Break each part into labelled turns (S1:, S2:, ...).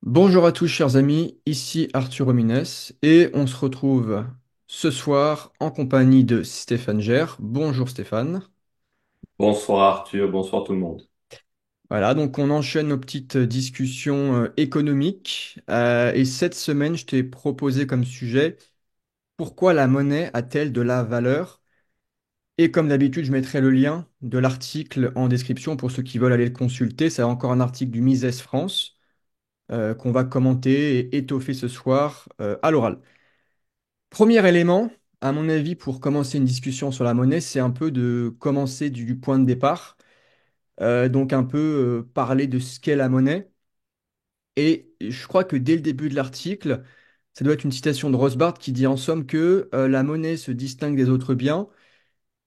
S1: Bonjour à tous chers amis, ici Arthur Romines et on se retrouve ce soir en compagnie de Stéphane Gère. Bonjour Stéphane.
S2: Bonsoir Arthur, bonsoir tout le monde.
S1: Voilà, donc on enchaîne nos petites discussions économiques et cette semaine je t'ai proposé comme sujet pourquoi la monnaie a-t-elle de la valeur? Et comme d'habitude je mettrai le lien de l'article en description pour ceux qui veulent aller le consulter. C'est encore un article du Mises France qu'on va commenter et étoffer ce soir à l'oral. Premier élément, à mon avis, pour commencer une discussion sur la monnaie, c'est un peu de commencer du point de départ. Donc un peu parler de ce qu'est la monnaie. Et je crois que dès le début de l'article, ça doit être une citation de Rothbard qui dit en somme que la monnaie se distingue des autres biens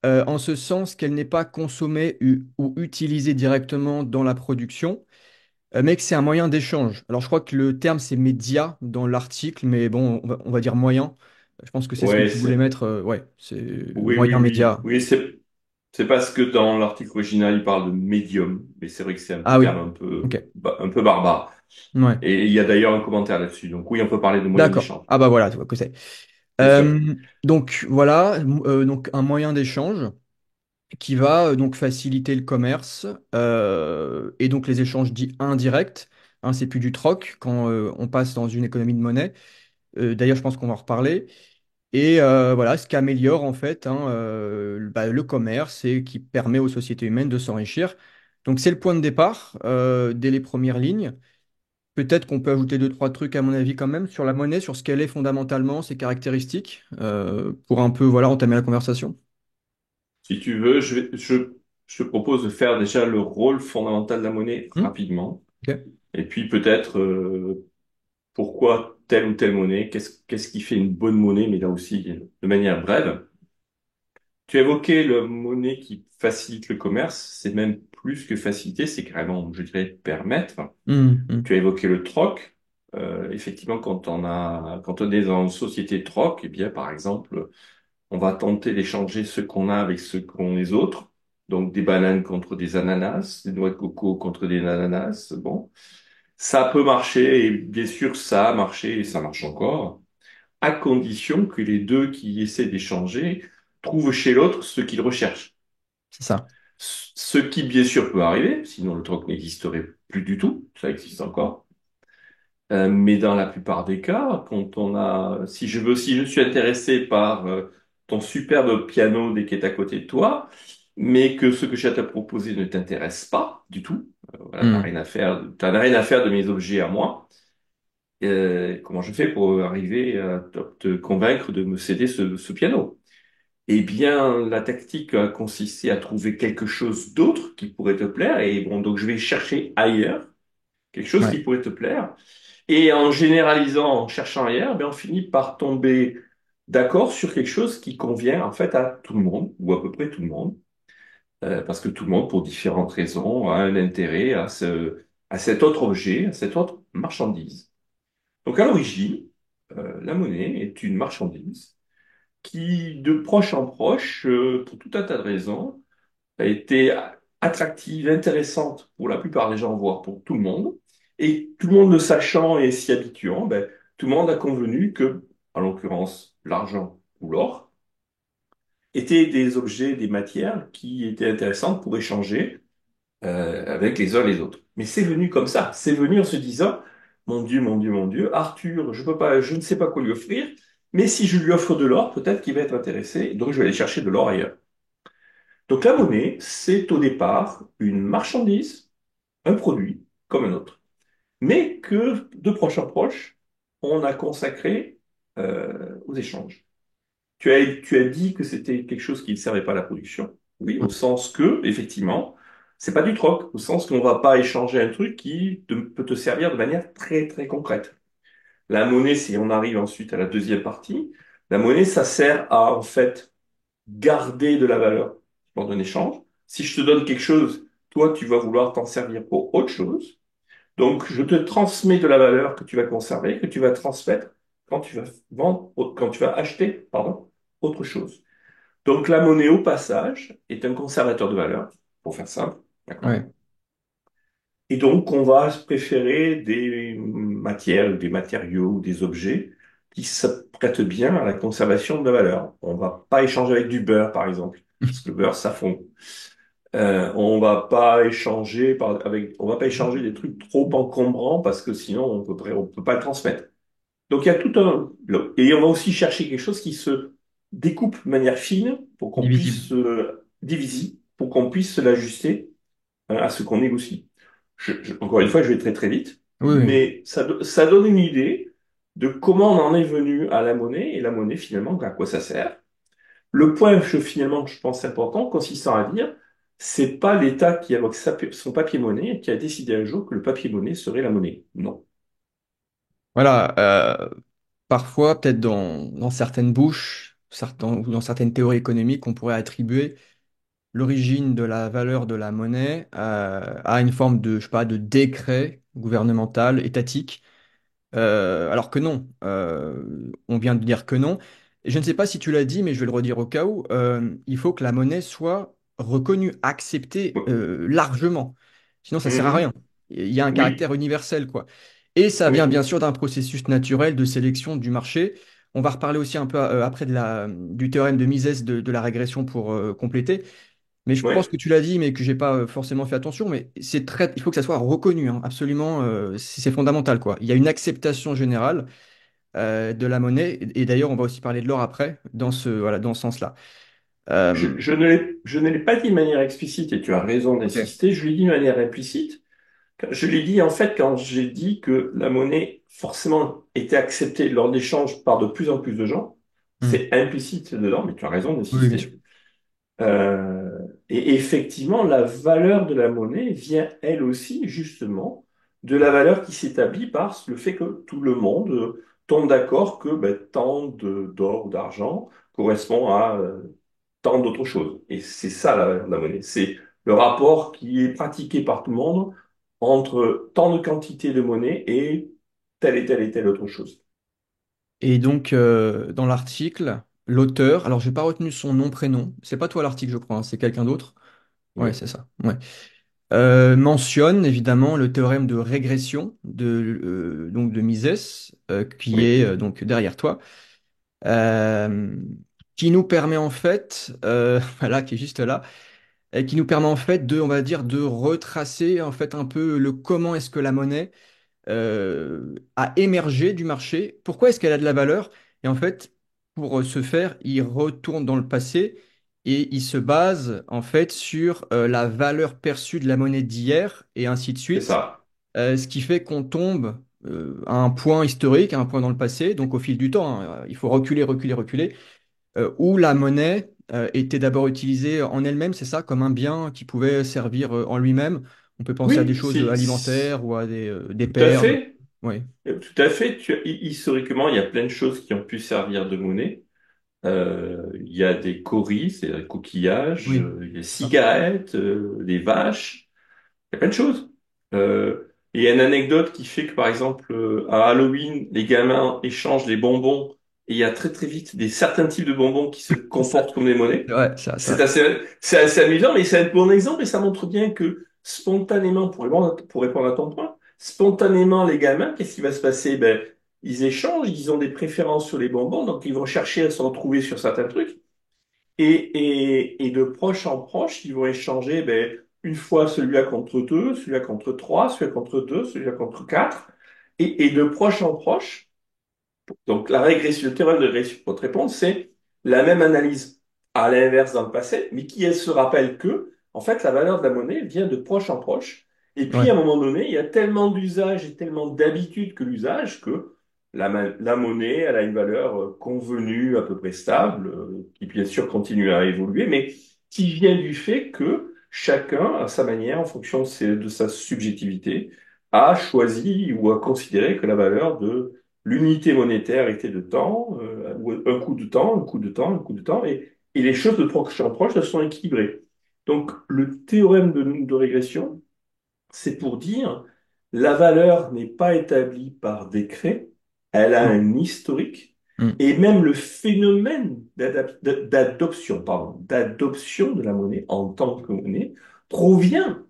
S1: en ce sens qu'elle n'est pas consommée ou utilisée directement dans la production, mais que c'est un moyen d'échange. Alors je crois que le terme c'est média dans l'article, mais bon, on va dire moyen. Je pense que c'est ce que
S2: Ouais,
S1: tu voulais
S2: c'est
S1: mettre. Ouais, c'est
S2: oui, oui,
S1: moyen
S2: oui,
S1: média.
S2: oui, c'est parce que dans l'article original il parle de médium, mais c'est vrai que c'est un
S1: Ah oui,
S2: terme
S1: ok.
S2: un peu barbare.
S1: Ouais,
S2: Et il y a d'ailleurs un commentaire là-dessus. Donc oui, on peut parler de moyen
S1: d'accord.
S2: d'échange,
S1: Ah bah voilà, tu vois que c'est.
S2: bien sûr.
S1: Donc voilà, donc un moyen d'échange qui va donc faciliter le commerce et donc les échanges dits indirects. Hein, c'est plus du troc quand on passe dans une économie de monnaie. D'ailleurs, je pense qu'on va en reparler. Et voilà, ce qui améliore en fait hein, le commerce et qui permet aux sociétés humaines de s'enrichir. Donc c'est le point de départ dès les premières lignes. Peut-être qu'on peut ajouter deux, trois trucs à mon avis quand même sur la monnaie, sur ce qu'elle est fondamentalement, ses caractéristiques, pour un peu voilà, entamer la conversation.
S2: Si tu veux, je te propose de faire déjà le rôle fondamental de la monnaie
S1: Hmm.
S2: rapidement.
S1: Ok.
S2: Et puis peut-être pourquoi telle ou telle monnaie, qu'est-ce qui fait une bonne monnaie, mais là aussi de manière brève. Tu évoquais la monnaie qui facilite le commerce, c'est même plus que faciliter, c'est carrément, je dirais, permettre.
S1: Hmm, hmm.
S2: Tu as évoqué le troc. Effectivement, quand on est dans une société de troc, eh bien, par exemple, on va tenter d'échanger ce qu'on a avec ce qu'ont les autres. Donc, des bananes contre des ananas, des noix de coco contre des ananas. Bon, ça peut marcher et bien sûr, ça a marché et ça marche encore, à condition que les deux qui essaient d'échanger trouvent chez l'autre ce qu'ils recherchent.
S1: C'est ça.
S2: Ce qui, bien sûr, peut arriver, sinon le troc n'existerait plus du tout, ça existe encore. Mais dans la plupart des cas, si je suis intéressé par ton superbe piano dès qu'il est à côté de toi, mais que ce que j'ai à te proposer ne t'intéresse pas du tout, voilà,
S1: Hmm.
S2: t'as rien à faire de mes objets à moi, comment je fais pour arriver à te convaincre de me céder ce piano? Eh bien, la tactique a consisté à trouver quelque chose d'autre qui pourrait te plaire. Et bon, donc je vais chercher ailleurs quelque chose qui
S1: Ouais,
S2: pourrait te plaire. Et en généralisant, en cherchant ailleurs, ben, on finit par tomber d'accord sur quelque chose qui convient en fait à tout le monde, ou à peu près tout le monde, parce que tout le monde, pour différentes raisons, a un intérêt à cet autre objet, à cette autre marchandise. Donc à l'origine, la monnaie est une marchandise qui, de proche en proche, pour tout un tas de raisons, a été attractive, intéressante pour la plupart des gens, voire pour tout le monde. Et tout le monde le sachant et s'y habituant, ben, tout le monde a convenu que, en l'occurrence, l'argent ou l'or étaient des objets, des matières qui étaient intéressantes pour échanger avec les uns les autres. Mais c'est venu comme ça. C'est venu en se disant, mon Dieu, mon Dieu, mon Dieu, Arthur, je peux pas, je ne sais pas quoi lui offrir, mais si je lui offre de l'or, peut-être qu'il va être intéressé, donc je vais aller chercher de l'or ailleurs. Donc la monnaie, c'est au départ une marchandise, un produit comme un autre, mais que de proche en proche, on a consacré aux échanges. Tu as dit que c'était quelque chose qui ne servait pas à la production. Oui, au sens que, effectivement, c'est pas du troc, au sens qu'on va pas échanger un truc peut te servir de manière très très concrète. La monnaie, si on arrive ensuite à la deuxième partie, la monnaie, ça sert à en fait garder de la valeur lors d'un échange. Si je te donne quelque chose, toi, tu vas vouloir t'en servir pour autre chose. Donc, je te transmets de la valeur que tu vas conserver, que tu vas transmettre quand tu vas quand tu vas acheter, pardon, autre chose. Donc, la monnaie, au passage, est un conservateur de valeur, pour faire simple, d'accord?
S1: ouais.
S2: Et donc, on va préférer matières ou des matériaux ou des objets qui se prêtent bien à la conservation de la valeur. On va pas échanger avec du beurre, par exemple, parce que le beurre, ça fond. On va pas échanger des trucs trop encombrants parce que sinon on peut pas le transmettre. Donc il y a tout un, et on va aussi chercher quelque chose qui se découpe de manière fine pour qu'on
S1: Divisible.
S2: puisse diviser, pour qu'on puisse l'ajuster à ce qu'on négocie. Encore une fois, je vais très très vite,
S1: Oui, oui.
S2: mais ça donne une idée de comment on en est venu à la monnaie et la monnaie finalement à quoi ça sert. Le point finalement que je pense important consistant à dire, c'est pas l'État qui avec son papier-monnaie qui a décidé un jour que le papier-monnaie serait la monnaie. Non.
S1: Voilà, parfois, peut-être dans certaines bouches, ou dans certaines théories économiques, on pourrait attribuer l'origine de la valeur de la monnaie à une forme de, je sais pas, de décret gouvernemental, étatique. Alors que non, on vient de dire que non. Et je ne sais pas si tu l'as dit, mais je vais le redire au cas où, il faut que la monnaie soit reconnue, acceptée largement. Sinon, ça sert à rien.
S2: Mhm.
S1: Il y a un caractère
S2: Oui,
S1: universel, quoi. Et ça vient bien
S2: oui,
S1: sûr d'un processus naturel de sélection du marché. On va reparler aussi un peu après du théorème de Mises de la régression pour compléter. Mais je pense
S2: oui.
S1: que tu l'as dit, mais que j'ai pas forcément fait attention. Mais il faut que ça soit reconnu, hein, absolument. C'est fondamental, quoi. Il y a une acceptation générale de la monnaie. Et d'ailleurs, on va aussi parler de l'or après, voilà, dans ce sens-là. Euh,
S2: Je ne l'ai pas dit de manière explicite et tu as raison
S1: ok.
S2: d'insister. Je l'ai dit de manière implicite. Je l'ai dit en fait quand j'ai dit que la monnaie forcément était acceptée lors d'échanges par de plus en plus de gens.
S1: Hmm.
S2: C'est implicite dedans, mais tu as raison
S1: Oui, bien sûr.
S2: d'insister. Euh, et effectivement, la valeur de la monnaie vient elle aussi justement de la valeur qui s'établit par le fait que tout le monde tombe d'accord que ben, tant d'or ou d'argent correspond à tant d'autres choses. Et c'est ça la valeur de la monnaie. C'est le rapport qui est pratiqué par tout le monde entre tant de quantité de monnaie et telle et telle et telle autre chose.
S1: Et donc, dans l'article, l'auteur, alors j'ai pas retenu son nom, prénom. C'est pas toi l'article, je crois, hein, c'est quelqu'un d'autre. Ouais,
S2: Oui,
S1: c'est ça. Ouais. Mentionne évidemment le théorème de régression donc de Mises, qui
S2: oui,
S1: est donc derrière toi. euh, qui nous permet en fait, voilà, qui est juste là, et qui nous permet en fait de, on va dire, de retracer en fait un peu le comment est-ce que la monnaie a émergé du marché, pourquoi est-ce qu'elle a de la valeur, et en fait, pour ce faire, il retourne dans le passé et il se base en fait sur la valeur perçue de la monnaie d'hier et ainsi de
S2: c'est
S1: suite,
S2: ça.
S1: ce qui fait qu'on tombe à un point historique, à un point dans le passé, donc au fil du temps, hein, il faut reculer, reculer, reculer où la monnaie était d'abord utilisée en elle-même, c'est ça, comme un bien qui pouvait servir en lui-même. On peut penser à des
S2: Oui,
S1: choses alimentaires ou à des
S2: tout à
S1: perles.
S2: fait.
S1: Oui,
S2: Tout à fait. Historiquement, il y a plein de choses qui ont pu servir de monnaie. Il y a des coris, c'est-à-dire des coquillages,
S1: oui,
S2: il y a des
S1: c'est ça.
S2: cigarettes, des vaches, il y a plein de choses. Et il y a une anecdote qui fait que, par exemple, à Halloween, les gamins échangent des bonbons et il y a très très vite certains types de bonbons qui se
S1: Ça,
S2: comportent comme des monnaies.
S1: c'est vrai,
S2: C'est assez amusant, mais c'est un bon exemple et ça montre bien que spontanément, pour répondre à ton point, spontanément, les gamins, qu'est-ce qui va se passer? Ben, ils échangent, ils ont des préférences sur les bonbons, donc ils vont chercher à se retrouver sur certains trucs. Et de proche en proche, ils vont échanger ben, une fois celui-là contre deux, celui-là contre trois, celui-là contre deux, celui-là contre quatre. Et de proche en proche, donc la régression, le théorème de régression pour te répondre, c'est la même analyse à l'inverse dans le passé, mais qui elle se rappelle que, en fait, la valeur de la monnaie vient de proche en proche. Et puis, à
S1: ouais.
S2: un moment donné, il y a tellement d'usage et tellement d'habitude que l'usage que la monnaie, elle a une valeur convenue, à peu près stable, qui bien sûr continue à évoluer, mais qui vient du fait que chacun, à sa manière, en fonction de sa subjectivité, a choisi ou a considéré que la valeur de l'unité monétaire était de temps, ou un coup de temps, un coup de temps, un coup de temps, et les choses de proche en proche elles sont équilibrées. Donc, le théorème de régression, c'est pour dire la valeur n'est pas établie par décret, elle a
S1: Non.
S2: un historique,
S1: Hmm.
S2: et même le phénomène d'adoption, pardon, d'adoption de la monnaie en tant que monnaie provient.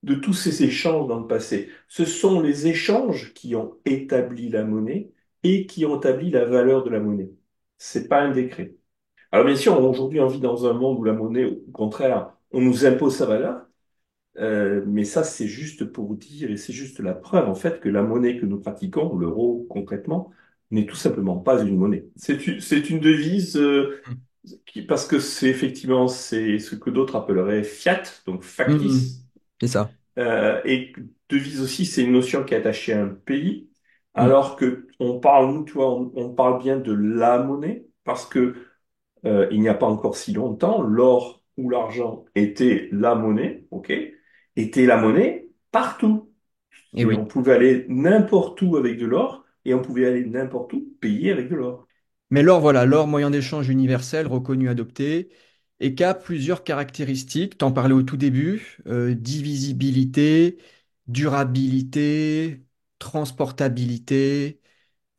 S2: de tous ces échanges dans le passé. Ce sont les échanges qui ont établi la monnaie et qui ont établi la valeur de la monnaie. C'est pas un décret. Alors bien sûr, aujourd'hui, on vit dans un monde où la monnaie, au contraire, on nous impose sa valeur, mais ça, c'est juste pour dire, et c'est juste la preuve, en fait, que la monnaie que nous pratiquons, l'euro concrètement, n'est tout simplement pas une monnaie. C'est une devise
S1: Mm.
S2: parce que c'est effectivement c'est ce que d'autres appelleraient fiat, donc
S1: Mm.
S2: factice,
S1: C'est ça.
S2: et devise aussi, c'est une notion qui est attachée à un pays,
S1: Mm.
S2: alors que on parle, nous, tu vois, on parle bien de la monnaie, parce que il n'y a pas encore si longtemps, l'or ou l'argent était la monnaie, ok, était la monnaie partout.
S1: Et
S2: Et on
S1: oui.
S2: pouvait aller n'importe où avec de l'or, et on pouvait aller n'importe où payer avec de l'or.
S1: Mais l'or, voilà, l'or, moyen d'échange universel, reconnu, adopté, et qui a plusieurs caractéristiques. T'en parlais au tout début, divisibilité, durabilité, transportabilité,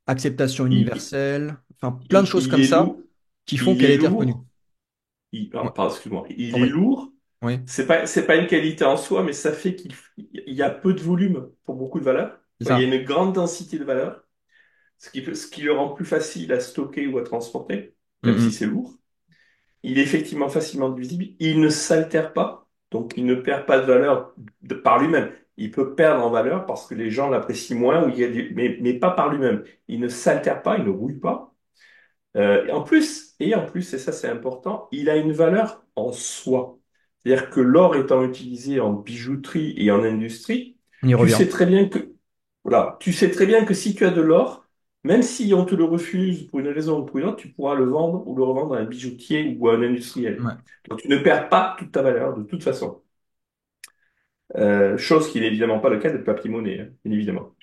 S1: acceptation
S2: Il,
S1: universelle, enfin plein de choses
S2: il
S1: comme
S2: est
S1: ça
S2: lourd,
S1: qui font
S2: il
S1: qu'elle
S2: est
S1: a été reconnue.
S2: lourd, ah,
S1: Ouais,
S2: pardon, excuse-moi, il
S1: t'en
S2: est
S1: prie.
S2: lourd.
S1: Oui,
S2: C'est pas une qualité en soi, mais ça fait qu'il y a peu de volume pour beaucoup de valeurs.
S1: c'est
S2: Il y a
S1: ça.
S2: une grande densité de valeurs, ce qui le rend plus facile à stocker ou à transporter, même si
S1: Mm,
S2: c'est lourd. Il est effectivement facilement divisible. Il ne s'altère pas, donc il ne perd pas de valeur par lui-même. Il peut perdre en valeur parce que les gens l'apprécient moins, ou mais pas par lui-même. Il ne s'altère pas, il ne rouille pas. En plus, et ça c'est important, il a une valeur en soi. C'est-à-dire que l'or étant utilisé en bijouterie et en industrie,
S1: on y
S2: tu
S1: revient.
S2: sais très bien que, voilà, tu sais très bien que si tu as de l'or, même si on te le refuse pour une raison ou pour une autre, tu pourras le vendre ou le revendre à un bijoutier ou à un industriel.
S1: Ouais.
S2: Donc tu ne perds pas toute ta valeur de toute façon. Chose qui n'est évidemment pas le cas de papier-monnaie, hein, bien évidemment.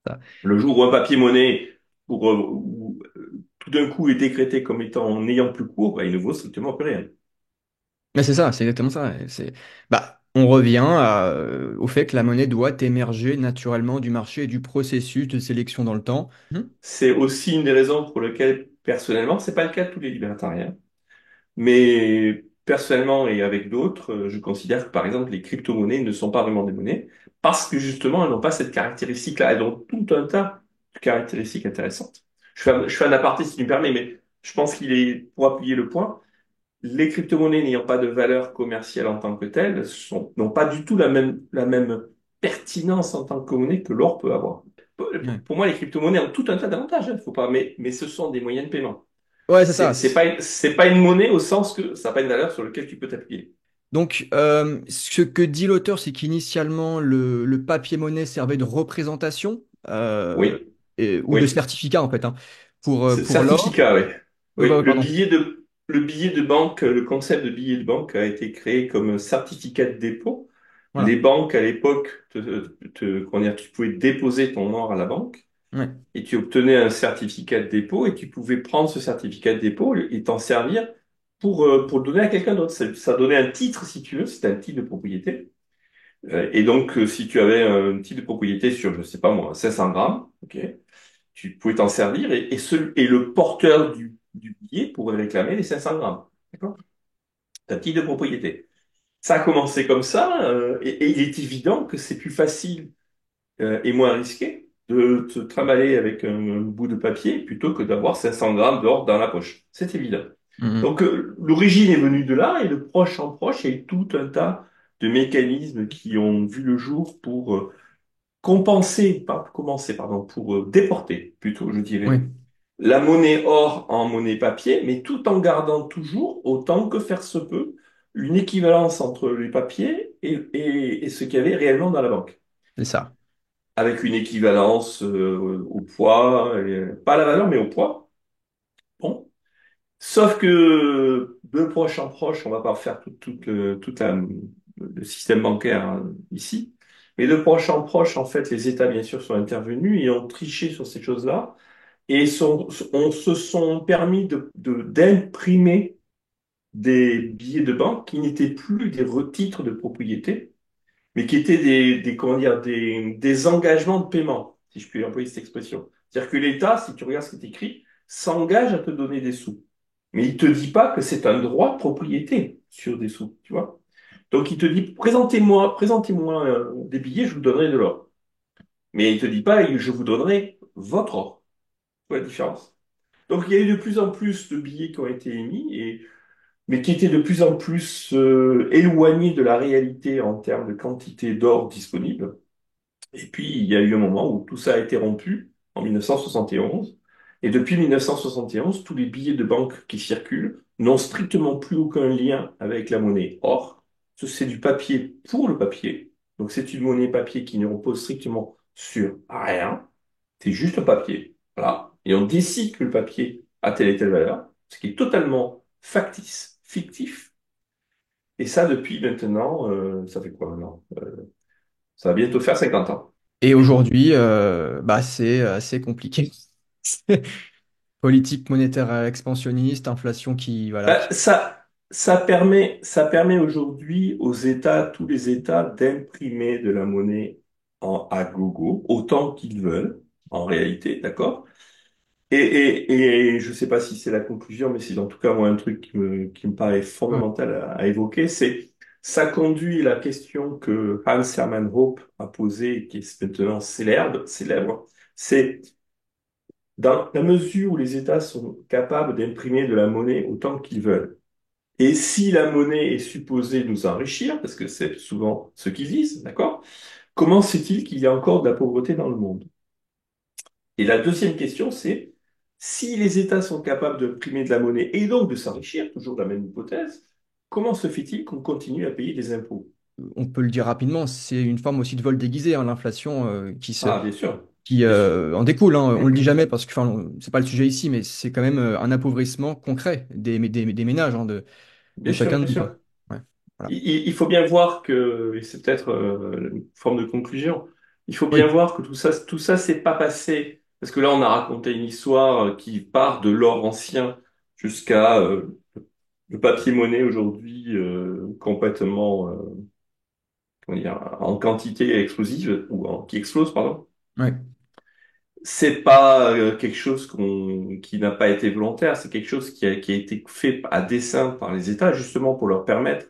S1: Ça.
S2: Le jour où un papier-monnaie tout d'un coup est décrété comme étant n'ayant plus cours, bah, il ne vaut strictement plus rien.
S1: Mais c'est ça, c'est exactement ça. Bah, on revient au fait que la monnaie doit émerger naturellement du marché et du processus de sélection dans le temps.
S2: C'est aussi une des raisons pour lesquelles, personnellement, c'est pas le cas de tous les libertariens, mais personnellement et avec d'autres, je considère que, par exemple, les crypto-monnaies ne sont pas vraiment des monnaies parce que justement, elles n'ont pas cette caractéristique-là. Elles ont tout un tas de caractéristiques intéressantes. Je fais un aparté si tu me permets, mais je pense qu'il est, pour appuyer le point, les crypto-monnaies n'ayant pas de valeur commerciale en tant que telles n'ont pas du tout la même pertinence en tant que monnaie que l'or peut avoir.
S1: Ouais,
S2: Pour moi, les crypto-monnaies ont tout un tas d'avantages, faut pas, mais ce sont des moyens de paiement.
S1: ouais, c'est ça.
S2: C'est pas une monnaie au sens que ça n'a pas une valeur sur laquelle tu peux t'appuyer.
S1: Donc, ce que dit l'auteur, c'est qu'initialement, le papier-monnaie servait de représentation
S2: Oui,
S1: ou de
S2: oui.
S1: certificat, en fait, hein, pour l'or.
S2: Certificat, oui.
S1: Oui,
S2: Oui,
S1: bah, pardon.
S2: le billet de banque, le concept de billet de banque a été créé comme certificat de dépôt. Les
S1: Voilà.
S2: banques, à l'époque, comment dire, tu pouvais déposer ton or à la banque
S1: Ouais.
S2: et tu obtenais un certificat de dépôt et tu pouvais prendre ce certificat de dépôt et t'en servir pour le donner à quelqu'un d'autre. Ça donnait un titre, si tu veux, c'était un titre de propriété. Et donc, si tu avais un titre de propriété sur, je sais pas moi, 500 grammes, ok, tu pouvais t'en servir et le porteur du billet pourrait réclamer les 500 grammes. D'accord? C'est un titre de propriété. Ça a commencé comme ça, et il est évident que c'est plus facile et moins risqué de te trimballer avec un bout de papier plutôt que d'avoir 500 grammes d'or dans la poche. C'est évident.
S1: Mhm.
S2: Donc, l'origine est venue de là, et de proche en proche, il y a eu tout un tas de mécanismes qui ont vu le jour pour pardon, pour déporter, plutôt, je
S1: Oui,
S2: dirais, la monnaie or en monnaie papier, mais tout en gardant toujours, autant que faire se peut, une équivalence entre les papiers et ce qu'il y avait réellement dans la banque.
S1: c'est ça.
S2: Avec une équivalence au poids, pas à la valeur, mais au poids. Bon. Sauf que de proche en proche, on va pas faire le système bancaire hein, ici, mais de proche en proche, en fait, les États, bien sûr, sont intervenus et ont triché sur ces choses-là et se sont permis d'imprimer des billets de banque qui n'étaient plus des titres de propriété, mais qui étaient comment dire, des engagements de paiement, si je puis employer cette expression. C'est-à-dire que l'État, si tu regardes ce qui est écrit, s'engage à te donner des sous. Mais il te dit pas que c'est un droit de propriété sur des sous, tu vois. Donc il te dit, présentez-moi des billets, je vous donnerai de l'or. Mais il te dit pas, je vous donnerai votre or. Tu vois la différence? Donc il y a eu de plus en plus de billets qui ont été émis, mais qui étaient de plus en plus éloignés de la réalité en termes de quantité d'or disponible. Et puis, il y a eu un moment où tout ça a été rompu, en 1971. Et depuis 1971, tous les billets de banque qui circulent n'ont strictement plus aucun lien avec la monnaie or. C'est du papier pour le papier. Donc, c'est une monnaie papier qui ne repose strictement sur rien. C'est juste un papier. Voilà. Et on décide que le papier a telle et telle valeur, ce qui est totalement factice, fictif. Et ça, depuis maintenant, ça fait quoi maintenant? Ça va bientôt faire 50 ans.
S1: Et aujourd'hui, bah, c'est assez compliqué. Politique monétaire expansionniste, inflation qui, voilà,
S2: Bah, ça permet aujourd'hui aux États, tous les États, d'imprimer de la monnaie à gogo, autant qu'ils veulent, en réalité, d'accord? Et je ne sais pas si c'est la conclusion, mais c'est en tout cas moi un truc qui me paraît
S1: ouais,
S2: fondamental à évoquer, c'est ça conduit la question que Hans Hermann Hoppe a posée, et qui est maintenant célèbre, c'est dans la mesure où les États sont capables d'imprimer de la monnaie autant qu'ils veulent. Et si la monnaie est supposée nous enrichir, parce que c'est souvent ce qu'ils disent, d'accord? Comment se fait-il qu'il y a encore de la pauvreté dans le monde? Et la deuxième question, c'est si les États sont capables de primer de la monnaie et donc de s'enrichir, toujours la même hypothèse, comment se fait-il qu'on continue à payer des impôts?
S1: on peut le dire rapidement, c'est une forme aussi de vol déguisé, hein, l'inflation
S2: Ah, bien sûr,
S1: qui
S2: bien sûr.
S1: en découle. Hein. On le dit jamais parce que, enfin, c'est pas le sujet ici, mais c'est quand même un appauvrissement concret des ménages, hein, de
S2: Bien sûr,
S1: chacun de
S2: bien
S1: nous, quoi.
S2: sûr.
S1: Ouais, voilà.
S2: Il faut bien voir que, et c'est peut-être une forme de conclusion, il faut bien
S1: Oui,
S2: voir que tout ça s'est pas passé. Parce que là, on a raconté une histoire qui part de l'or ancien jusqu'à le papier-monnaie aujourd'hui complètement, comment dire, en quantité explosive, qui explose, pardon.
S1: ouais,
S2: C'est pas quelque chose qui n'a pas été volontaire, c'est quelque chose qui a été fait à dessein par les États, justement pour leur permettre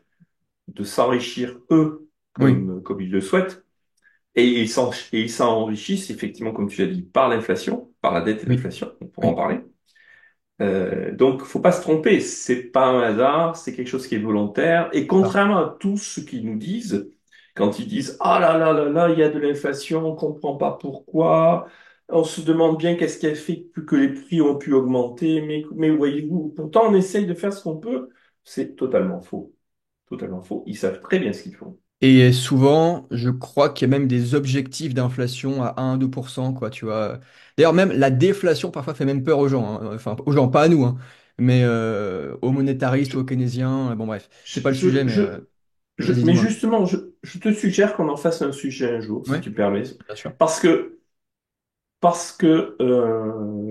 S2: de s'enrichir eux
S1: oui,
S2: comme ils le souhaitent. Et ils s'enrichissent effectivement, comme tu l'as dit, par l'inflation, par la dette et
S1: oui,
S2: l'inflation, on pourra en
S1: oui.
S2: parler. Donc, faut pas se tromper, c'est pas un hasard, c'est quelque chose qui est volontaire. Et
S1: Ah.
S2: contrairement à tous ceux qui nous disent, quand ils disent ah là là là là, il y a de l'inflation, on comprend pas pourquoi, on se demande bien qu'est-ce qui a fait que les prix ont pu augmenter, mais voyez-vous, pourtant on essaye de faire ce qu'on peut, c'est totalement faux, totalement faux. Ils savent très bien ce qu'ils font.
S1: Et souvent, je crois qu'il y a même des objectifs d'inflation à 1 à 2%, quoi, tu vois. D'ailleurs, même la déflation parfois fait même peur aux gens, hein. Enfin, aux gens, pas à nous, hein, mais aux monétaristes ou aux keynésiens. Bon, bref, c'est
S2: Je,
S1: pas le
S2: je,
S1: sujet, mais
S2: je,
S1: vas-y,
S2: mais
S1: dis-moi.
S2: justement, je te suggère qu'on en fasse un sujet un jour, si
S1: Ouais,
S2: tu permets.
S1: bien sûr.
S2: Parce que,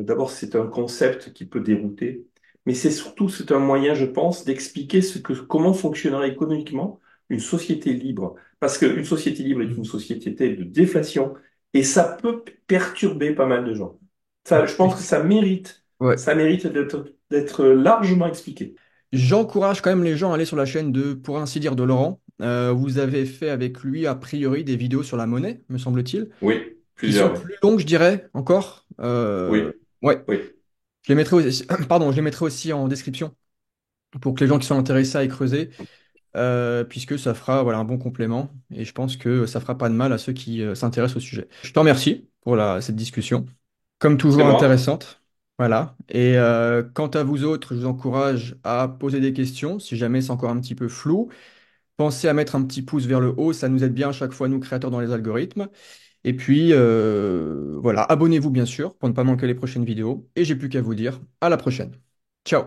S2: d'abord, c'est un concept qui peut dérouter, mais c'est un moyen, je pense, d'expliquer comment fonctionnerait économiquement une société libre. Parce qu'une société libre est une
S1: Mhm.
S2: société de déflation et ça peut perturber pas mal de gens. Ça, je pense que
S1: Oui. Ouais.
S2: ça mérite d'être largement expliqué.
S1: J'encourage quand même les gens à aller sur la chaîne de, pour ainsi dire, de Laurent. Vous avez fait avec lui, a priori, des vidéos sur la monnaie, me semble-t-il,
S2: Oui,
S1: qui sont
S2: plusieurs, oui.
S1: plus longues, je dirais, encore.
S2: Oui,
S1: Ouais.
S2: oui.
S1: Je les mettrai aussi, pardon, je les mettrai aussi en description pour que les gens qui sont intéressés à y creuser, puisque ça fera voilà, un bon complément et je pense que ça fera pas de mal à ceux qui s'intéressent au sujet. Je te remercie pour cette discussion, comme
S2: C'est
S1: toujours
S2: moi.
S1: intéressante. Voilà. Et quant à vous autres, je vous encourage à poser des questions si jamais c'est encore un petit peu flou. Pensez à mettre un petit pouce vers le haut, ça nous aide bien à chaque fois, nous créateurs, dans les algorithmes. Et puis voilà, abonnez-vous bien sûr pour ne pas manquer les prochaines vidéos. Et j'ai plus qu'à vous dire à la prochaine. Ciao!